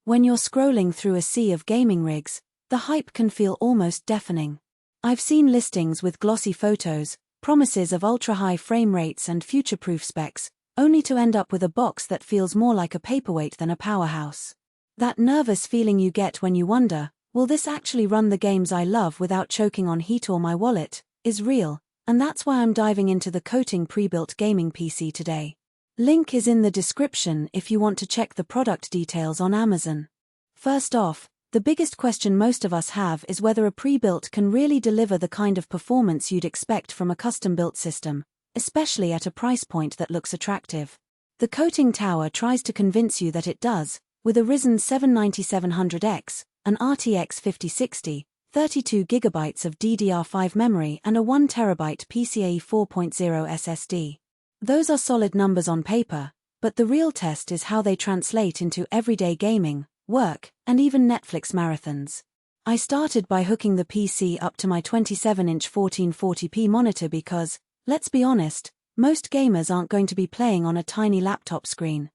When you're scrolling through a sea of gaming rigs, the hype can feel almost deafening. I've seen listings with glossy photos, promises of ultra-high frame rates and future-proof specs, only to end up with a box that feels more like a paperweight than a powerhouse. That nervous feeling you get when you wonder, will this actually run the games I love without choking on heat or my wallet, is real, and that's why I'm diving into the KOTIN Prebuilt gaming PC today. Link is in the description if you want to check the product details on Amazon. First off, the biggest question most of us have is whether a pre-built can really deliver the kind of performance you'd expect from a custom-built system, especially at a price point that looks attractive. The KOTIN Tower tries to convince you that it does, with a Ryzen 7 9700X, an RTX 5060, 32GB of DDR5 memory and a 1TB PCIe 4.0 SSD. Those are solid numbers on paper, but the real test is how they translate into everyday gaming, work, and even Netflix marathons. I started by hooking the PC up to my 27-inch 1440p monitor because, let's be honest, most gamers aren't going to be playing on a tiny laptop screen.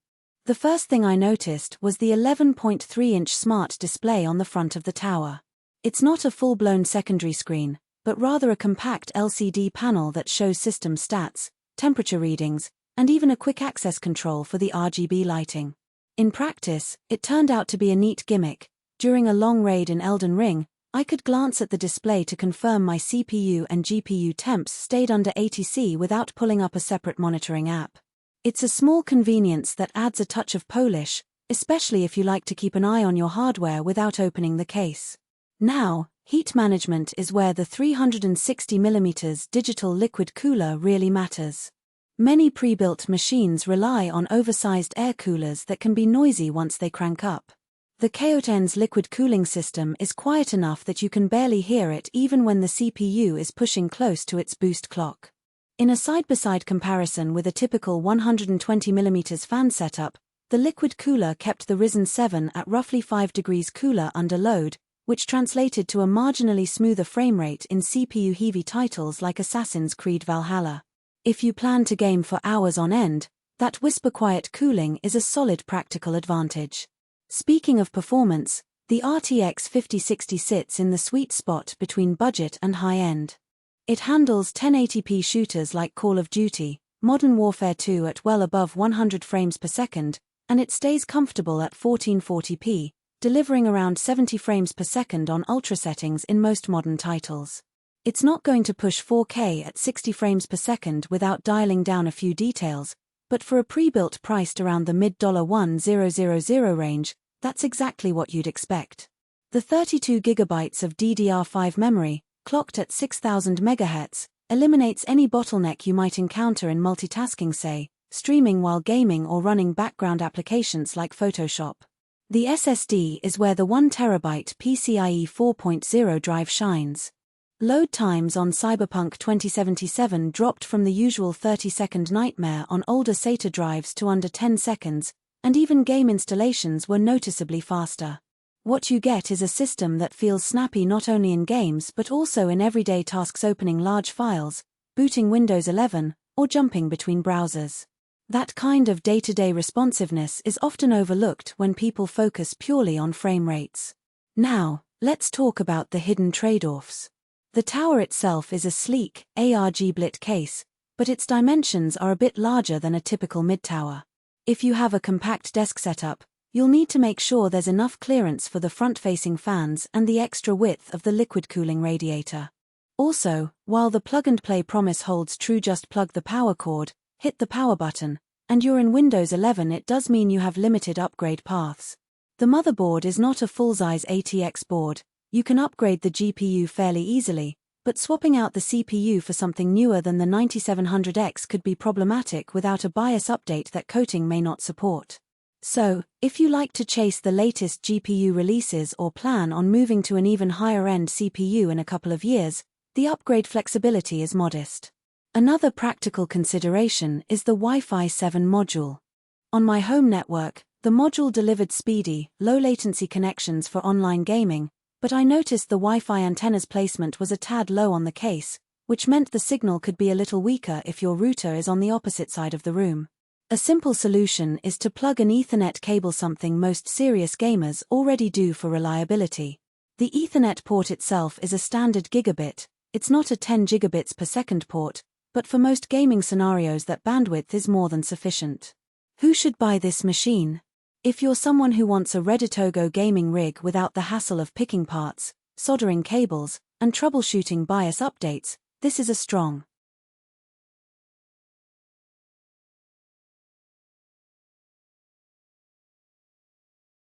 The first thing I noticed was the 11.3-inch smart display on the front of the tower. It's not a full-blown secondary screen, but rather a compact LCD panel that shows system stats, temperature readings, and even a quick access control for the RGB lighting. In practice, it turned out to be a neat gimmick. During a long raid in Elden Ring, I could glance at the display to confirm my CPU and GPU temps stayed under 80°C without pulling up a separate monitoring app. It's a small convenience that adds a touch of polish, especially if you like to keep an eye on your hardware without opening the case. Now, heat management is where the 360mm digital liquid cooler really matters. Many pre-built machines rely on oversized air coolers that can be noisy once they crank up. The KOTIN's liquid cooling system is quiet enough that you can barely hear it even when the CPU is pushing close to its boost clock. In a side-by-side comparison with a typical 120mm fan setup, the liquid cooler kept the Ryzen 7 at roughly 5 degrees cooler under load, which translated to a marginally smoother frame rate in CPU-heavy titles like Assassin's Creed Valhalla. If you plan to game for hours on end, that whisper-quiet cooling is a solid practical advantage. Speaking of performance, the RTX 5060 sits in the sweet spot between budget and high-end. It handles 1080p shooters like Call of Duty, Modern Warfare 2 at well above 100 frames per second, and it stays comfortable at 1440p, delivering around 70 frames per second on ultra settings in most modern titles. It's not going to push 4K at 60 frames per second without dialing down a few details, but for a pre-built priced around the mid-$1000 range, that's exactly what you'd expect. The 32GB of DDR5 memory, clocked at 6000 MHz, eliminates any bottleneck you might encounter in multitasking, say, streaming while gaming or running background applications like Photoshop. The SSD is where the 1TB PCIe 4.0 drive shines. Load times on Cyberpunk 2077 dropped from the usual 30-second nightmare on older SATA drives to under 10 seconds, and even game installations were noticeably faster. What you get is a system that feels snappy not only in games but also in everyday tasks, opening large files, booting Windows 11, or jumping between browsers. That kind of day-to-day responsiveness is often overlooked when people focus purely on frame rates. Now, let's talk about the hidden trade-offs. The tower itself is a sleek, ARGB case, but its dimensions are a bit larger than a typical mid-tower. If you have a compact desk setup, you'll need to make sure there's enough clearance for the front-facing fans and the extra width of the liquid cooling radiator. Also, while the plug-and-play promise holds true, just plug the power cord, hit the power button, and you're in Windows 11, it does mean you have limited upgrade paths. The motherboard is not a full-size ATX board. You can upgrade the GPU fairly easily, but swapping out the CPU for something newer than the 9700X could be problematic without a BIOS update that KOTIN may not support. So, if you like to chase the latest GPU releases or plan on moving to an even higher-end CPU in a couple of years, the upgrade flexibility is modest. Another practical consideration is the Wi-Fi 7 module. On my home network, the module delivered speedy, low-latency connections for online gaming, but I noticed the Wi-Fi antenna's placement was a tad low on the case, which meant the signal could be a little weaker if your router is on the opposite side of the room. A simple solution is to plug an Ethernet cable, something most serious gamers already do for reliability. The Ethernet port itself is a standard gigabit, it's not a 10 gigabits per second port, but for most gaming scenarios that bandwidth is more than sufficient. Who should buy this machine? If you're someone who wants a ready-to-go gaming rig without the hassle of picking parts, soldering cables, and troubleshooting BIOS updates, this is a strong